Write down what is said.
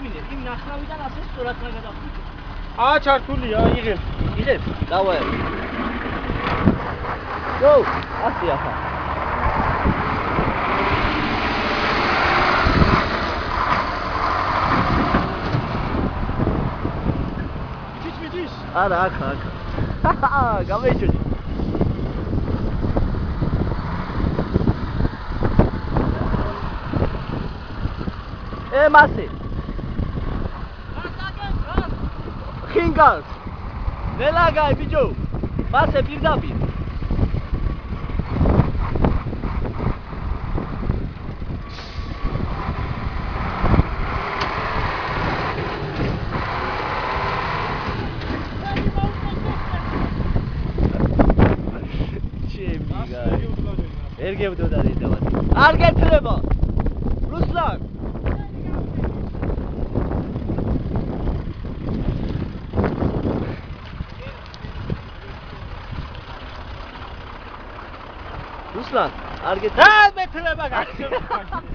დაგვინე, იმ ნახნავიდან ასე სწორად რა გადავხვიდე. ჩართულია, იღებ. იღებ? დავაე. გო, ასე ახლა. მიდის? არა, ახლა. გამეჩვენე. მასე. ხინგალს. ნელაგაი ბიჭო. მასე პირდაპირ. ვერ გებდოდა დედავად. არ გეცლება. რუსლან. რუსლან, არ გეცლება. მეცლება გაიგე.